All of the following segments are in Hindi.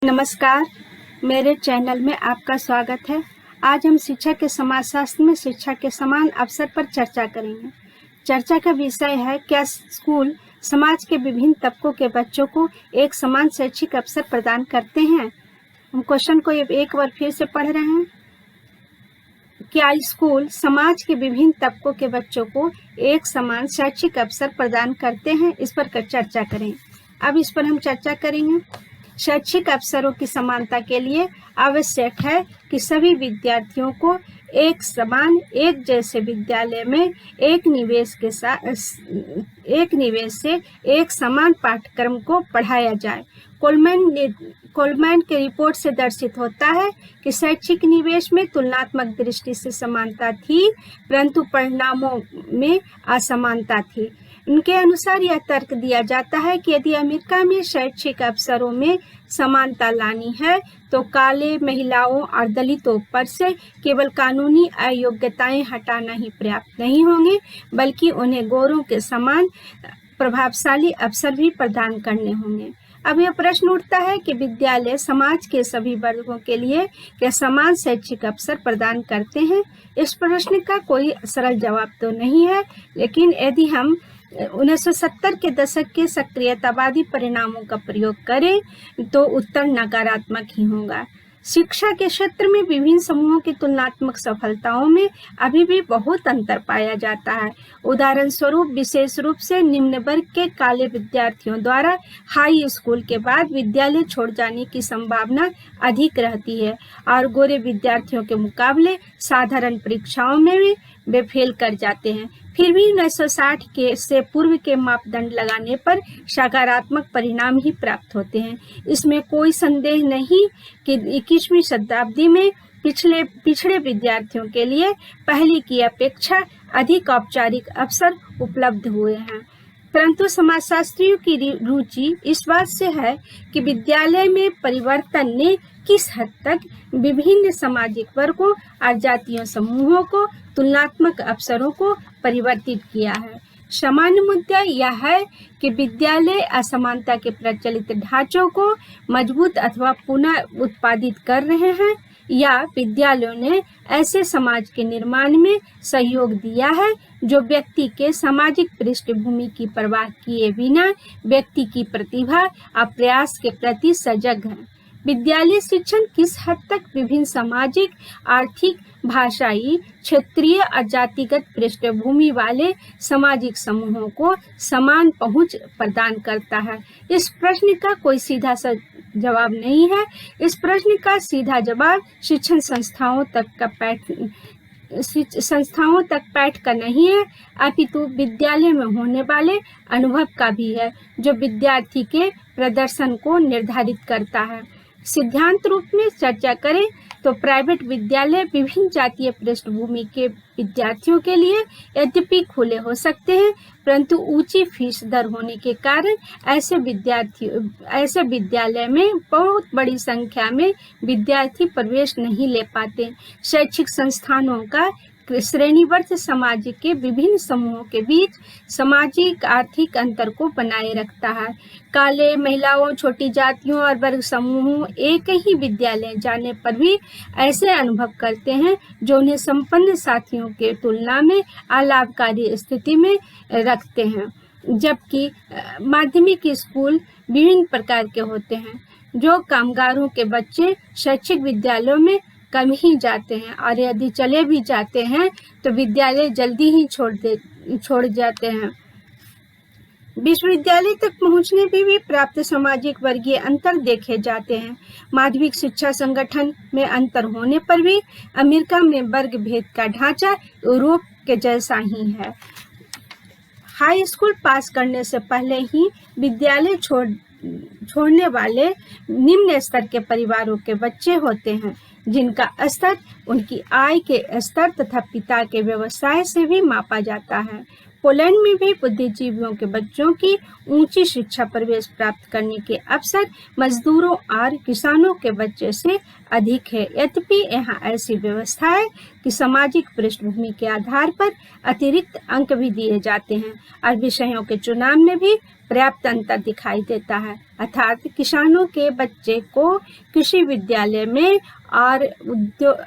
नमस्कार, मेरे चैनल में आपका स्वागत है। आज हम शिक्षा के समाजशास्त्र में शिक्षा के समान अवसर पर चर्चा करेंगे। चर्चा का विषय है, क्या स्कूल समाज के विभिन्न तबकों के बच्चों को एक समान शैक्षिक अवसर प्रदान करते हैं। हम क्वेश्चन को एक बार फिर से पढ़ रहे हैं। क्या स्कूल समाज के विभिन्न तबकों के बच्चों को एक समान शैक्षिक अवसर प्रदान करते हैं? इस पर चर्चा करें। अब इस पर हम चर्चा करेंगे। शैक्षिक अवसरों की समानता के लिए आवश्यक है कि सभी विद्यार्थियों को एक समान एक जैसे विद्यालय में एक निवेश से एक समान पाठ्यक्रम को पढ़ाया जाए। कोलमैन के रिपोर्ट से दर्शित होता है कि शैक्षिक निवेश में तुलनात्मक दृष्टि से समानता थी, परंतु परिणामों में असमानता थी। उनके अनुसार यह तर्क दिया जाता है कि यदि अमेरिका में शैक्षिक अवसरों में समानता लानी है तो काले, महिलाओं और दलितों पर से केवल कानूनी अयोग्यताएं हटाना ही पर्याप्त नहीं होंगे, बल्कि उन्हें गोरों के समान प्रभावशाली अवसर भी प्रदान करने होंगे। अब यह प्रश्न उठता है कि विद्यालय समाज के सभी वर्गों के लिए क्या समान शैक्षिक अवसर प्रदान करते हैं? इस प्रश्न का कोई सरल जवाब तो नहीं है, लेकिन यदि हम 1970 के दशक के सक्रियतावादी परिणामों का प्रयोग करें तो उत्तर नकारात्मक ही होगा। शिक्षा के क्षेत्र में विभिन्न समूहों की तुलनात्मक सफलताओं में अभी भी बहुत अंतर पाया जाता है। उदाहरण स्वरूप, विशेष रूप से निम्न वर्ग के काले विद्यार्थियों द्वारा हाई स्कूल के बाद विद्यालय छोड़ जाने की संभावना अधिक रहती है और गोरे विद्यार्थियों के मुकाबले साधारण परीक्षाओं में भी वे फेल कर जाते हैं। फिर भी 1960 से पूर्व के मापदंड लगाने पर सकारात्मक परिणाम ही प्राप्त होते हैं। इसमें कोई संदेह नहीं कि 21वीं शताब्दी में पिछड़े विद्यार्थियों के लिए पहले की अपेक्षा अधिक औपचारिक अवसर उपलब्ध हुए हैं। परंतु समाजशास्त्रियों की रुचि इस बात से है कि विद्यालय में परिवर्तन ने किस हद तक विभिन्न सामाजिक वर्गों और जातीय समूहों को तुलनात्मक अवसरों को परिवर्तित किया है। सामान्य मुद्दा यह है कि विद्यालय असमानता के प्रचलित ढांचों को मजबूत अथवा पुनः उत्पादित कर रहे हैं, या विद्यालयों ने ऐसे समाज के निर्माण में सहयोग दिया है जो व्यक्ति के सामाजिक पृष्ठभूमि की परवाह किए बिना व्यक्ति की प्रतिभा और प्रयास के प्रति सजग है। विद्यालय शिक्षण किस हद तक विभिन्न सामाजिक, आर्थिक, भाषाई, क्षेत्रीय और जातिगत पृष्ठभूमि वाले सामाजिक समूहों को समान पहुंच प्रदान करता है? इस प्रश्न का कोई सीधा सा जवाब नहीं है। इस प्रश्न का सीधा जवाब शिक्षण संस्थाओं तक पैठ का नहीं है, अपितु विद्यालय में होने वाले अनुभव का भी है, जो विद्यार्थी के प्रदर्शन को निर्धारित करता है। सिद्धांत रूप में चर्चा करें तो प्राइवेट विद्यालय विभिन्न जातीय पृष्ठभूमि के विद्यार्थियों के लिए यद्यपि खुले हो सकते हैं, परंतु ऊंची फीस दर होने के कारण ऐसे विद्यालय में बहुत बड़ी संख्या में विद्यार्थी प्रवेश नहीं ले पाते। शैक्षिक संस्थानों का श्रेणीबद्ध समाज के विभिन्न समूहों के बीच सामाजिक आर्थिक अंतर को बनाए रखता है। काले, महिलाओं, छोटी जातियों और वर्ग समूहों एक ही विद्यालय जाने पर भी ऐसे अनुभव करते हैं जो उन्हें संपन्न साथियों के तुलना में अलाभकारी स्थिति में रखते हैं। जबकि माध्यमिक स्कूल विभिन्न प्रकार के होते हैं। जो कामगारों के बच्चे शैक्षिक विद्यालयों में कम ही जाते हैं, और यदि चले भी जाते हैं तो विद्यालय जल्दी ही छोड़ जाते हैं। विश्वविद्यालय तक पहुंचने में भी प्राप्त सामाजिक वर्गीय अंतर देखे जाते हैं। माध्यमिक शिक्षा संगठन में अंतर होने पर भी अमेरिका में वर्ग भेद का ढांचा यूरोप के जैसा ही है। हाई स्कूल पास करने से पहले ही विद्यालय छोड़ने वाले निम्न स्तर के परिवारों के बच्चे होते हैं, जिनका स्तर उनकी आय के स्तर तथा पिता के व्यवसाय से भी मापा जाता है। पोलैंड में भी बुद्धिजीवियों के बच्चों की ऊंची शिक्षा प्रवेश प्राप्त करने के अवसर मजदूरों और किसानों के बच्चे से अधिक है। यद्यपि यहाँ ऐसी व्यवस्था है कि सामाजिक पृष्ठभूमि के आधार पर अतिरिक्त अंक भी दिए जाते हैं और विषयों के चुनाव में भी पर्याप्त अंतर दिखाई देता है। अर्थात किसानों के बच्चे को कृषि विद्यालय में और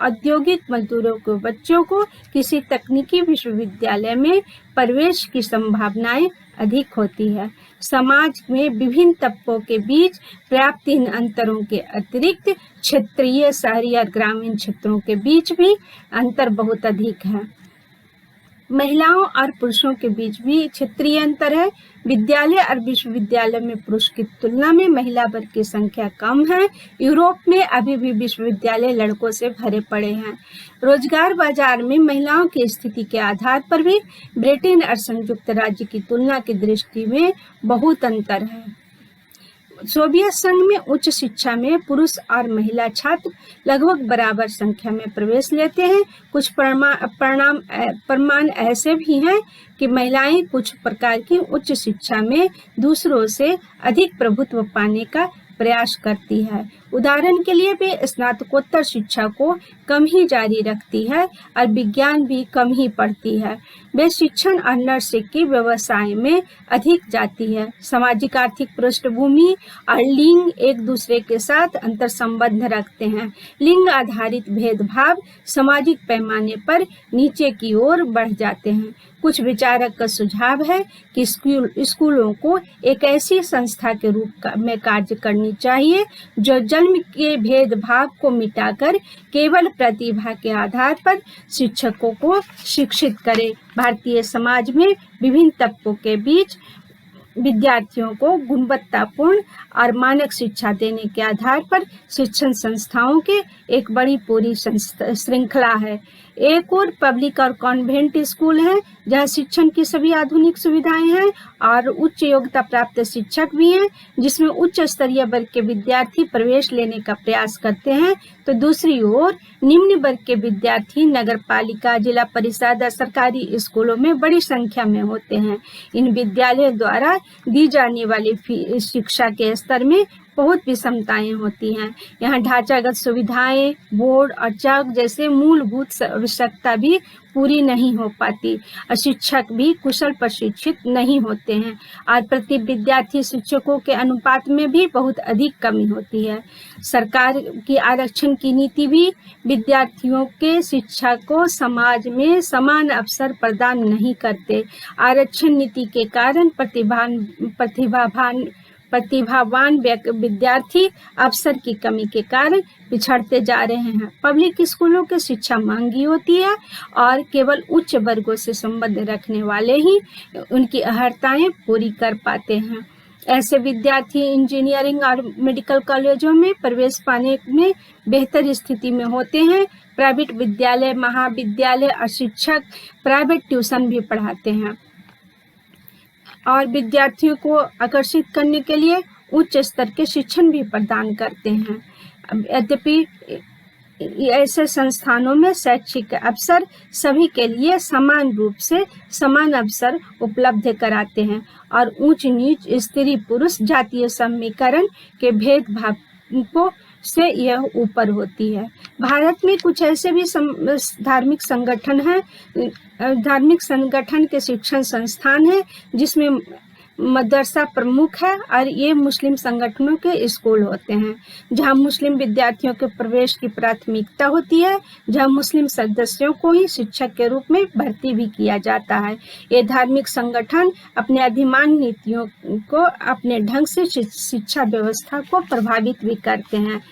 औद्योगिक मजदूरों के बच्चों को किसी तकनीकी विश्वविद्यालय में प्रवेश की संभावनाएं अधिक होती है। समाज में विभिन्न तबकों के बीच पर्याप्त इन अंतरों के अतिरिक्त क्षेत्रीय, शहरी और ग्रामीण क्षेत्रों के बीच भी अंतर बहुत अधिक है। महिलाओं और पुरुषों के बीच भी क्षेत्रीय अंतर है। विद्यालय और विश्वविद्यालय में पुरुष की तुलना में महिला वर्ग की संख्या कम है। यूरोप में अभी भी विश्वविद्यालय लड़कों से भरे पड़े हैं। रोजगार बाजार में महिलाओं की स्थिति के आधार पर भी ब्रिटेन और संयुक्त राज्य की तुलना की दृष्टि में बहुत अंतर है। सोवियत संघ में उच्च शिक्षा में पुरुष और महिला छात्र लगभग बराबर संख्या में प्रवेश लेते हैं। कुछ प्रमाण ऐसे भी हैं कि महिलाएं कुछ प्रकार की उच्च शिक्षा में दूसरों से अधिक प्रभुत्व पाने का प्रयास करती है। उदाहरण के लिए वे स्नातकोत्तर शिक्षा को कम ही जारी रखती है और विज्ञान भी कम ही पढ़ती है। वे शिक्षण और नर्सिंग की व्यवसाय में अधिक जाती है। सामाजिक आर्थिक पृष्ठभूमि और लिंग एक दूसरे के साथ अंतर संबंध रखते हैं। लिंग आधारित भेदभाव सामाजिक पैमाने पर नीचे की ओर बढ़ जाते हैं। कुछ विचारक का सुझाव है कि स्कूलों को एक ऐसी संस्था के रूप में कार्य करनी चाहिए जो जन्म के भेदभाव को मिटाकर केवल प्रतिभा के आधार पर शिक्षकों को शिक्षित करे। भारतीय समाज में विभिन्न तबकों के बीच विद्यार्थियों को गुणवत्तापूर्ण और मानक शिक्षा देने के आधार पर शिक्षण संस्थाओं के एक बड़ी पूरी श्रृंखला है। एक और पब्लिक और कॉन्वेंट स्कूल है जहां शिक्षण की सभी आधुनिक सुविधाएं हैं और उच्च योग्यता प्राप्त शिक्षक भी हैं, जिसमें उच्च स्तरीय वर्ग के विद्यार्थी प्रवेश लेने का प्रयास करते हैं। तो दूसरी ओर निम्न वर्ग के विद्यार्थी नगर पालिका, जिला परिषद और सरकारी स्कूलों में बड़ी संख्या में होते हैं। इन विद्यालयों द्वारा दी जाने वाली शिक्षा के स्तर में बहुत विषमताएं होती हैं। यहाँ ढांचागत सुविधाएं, बोर्ड और चौक जैसे मूलभूत आवश्यकता भी पूरी नहीं हो पाती और शिक्षक भी कुशल प्रशिक्षित नहीं होते हैं और प्रति विद्यार्थी शिक्षकों के अनुपात में भी बहुत अधिक कमी होती है। सरकार की आरक्षण की नीति भी विद्यार्थियों के शिक्षा को समाज में समान अवसर प्रदान नहीं करते। आरक्षण नीति के कारण प्रतिभावान विद्यार्थी अवसर की कमी के कारण पिछड़ते जा रहे हैं। पब्लिक स्कूलों की शिक्षा महंगी होती है और केवल उच्च वर्गों से संबंध रखने वाले ही उनकी अर्हताएं पूरी कर पाते हैं। ऐसे विद्यार्थी इंजीनियरिंग और मेडिकल कॉलेजों में प्रवेश पाने में बेहतर स्थिति में होते हैं। प्राइवेट विद्यालय, महाविद्यालय और शिक्षक प्राइवेट ट्यूशन भी पढ़ाते हैं और विद्यार्थियों को आकर्षित करने के लिए उच्च स्तर के शिक्षण भी प्रदान करते हैं। यद्यपि ऐसे संस्थानों में शैक्षिक अवसर सभी के लिए समान रूप से समान अवसर उपलब्ध कराते हैं और ऊंच नीच, स्त्री पुरुष, जातीय समीकरण के भेदभाव को से यह ऊपर होती है। भारत में कुछ ऐसे भी धार्मिक संगठन हैं, धार्मिक संगठन के शिक्षण संस्थान हैं जिसमें मदरसा प्रमुख है और ये मुस्लिम संगठनों के स्कूल होते हैं जहां मुस्लिम विद्यार्थियों के प्रवेश की प्राथमिकता होती है, जहां मुस्लिम सदस्यों को ही शिक्षक के रूप में भर्ती भी किया जाता है। ये धार्मिक संगठन अपने अधिमान नीतियों को अपने ढंग से शिक्षा व्यवस्था को प्रभावित भी करते हैं।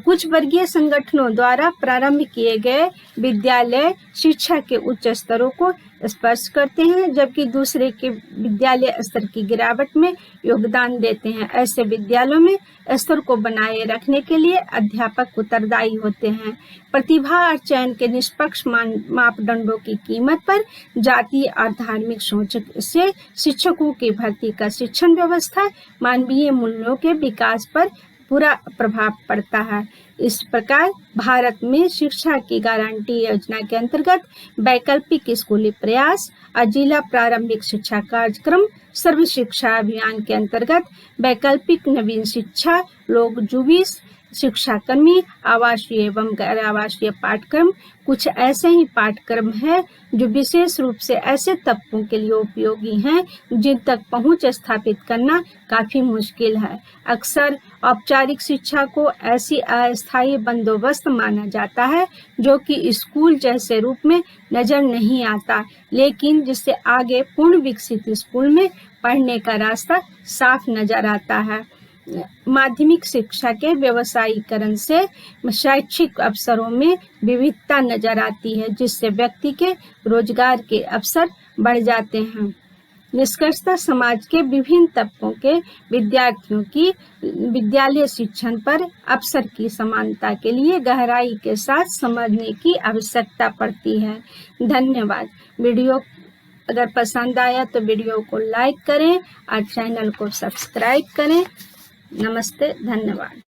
कुछ वर्गीय संगठनों द्वारा प्रारंभ किए गए विद्यालय शिक्षा के उच्च स्तरों को स्पर्श करते हैं, जबकि दूसरे के विद्यालय स्तर की गिरावट में योगदान देते हैं। ऐसे विद्यालयों में स्तर को बनाए रखने के लिए अध्यापक उत्तरदायी होते हैं। प्रतिभा और चयन के निष्पक्ष मापदंडों की कीमत पर जातीय और धार्मिक सोच से शिक्षकों की भर्ती का शिक्षण व्यवस्था मानवीय मूल्यों के विकास पर पूरा प्रभाव पड़ता है। इस प्रकार भारत में शिक्षा की गारंटी योजना के अंतर्गत वैकल्पिक स्कूली प्रयास और जिला प्रारंभिक शिक्षा कार्यक्रम, सर्व शिक्षा अभियान के अंतर्गत वैकल्पिक नवीन शिक्षा, लोग जुबिस शिक्षाकर्मी, आवासीय एवं गैर आवासीय पाठ्यक्रम कुछ ऐसे ही पाठ्यक्रम है जो विशेष रूप से ऐसे तबकों के लिए उपयोगी हैं जिन तक पहुंच स्थापित करना काफी मुश्किल है। अक्सर औपचारिक शिक्षा को ऐसी अस्थायी बंदोबस्त माना जाता है जो कि स्कूल जैसे रूप में नजर नहीं आता, लेकिन जिससे आगे पूर्ण विकसित स्कूल में पढ़ने का रास्ता साफ नजर आता है। माध्यमिक शिक्षा के व्यवसायीकरण से शैक्षिक अवसरों में विविधता नजर आती है, जिससे व्यक्ति के रोजगार के अवसर बढ़ जाते हैं। निष्कर्षतः समाज के विभिन्न तबकों के विद्यार्थियों की विद्यालय शिक्षण पर अवसर की समानता के लिए गहराई के साथ समझने की आवश्यकता पड़ती है। धन्यवाद। वीडियो अगर पसंद आया तो वीडियो को लाइक करें और चैनल को सब्सक्राइब करें। नमस्ते, धन्यवाद।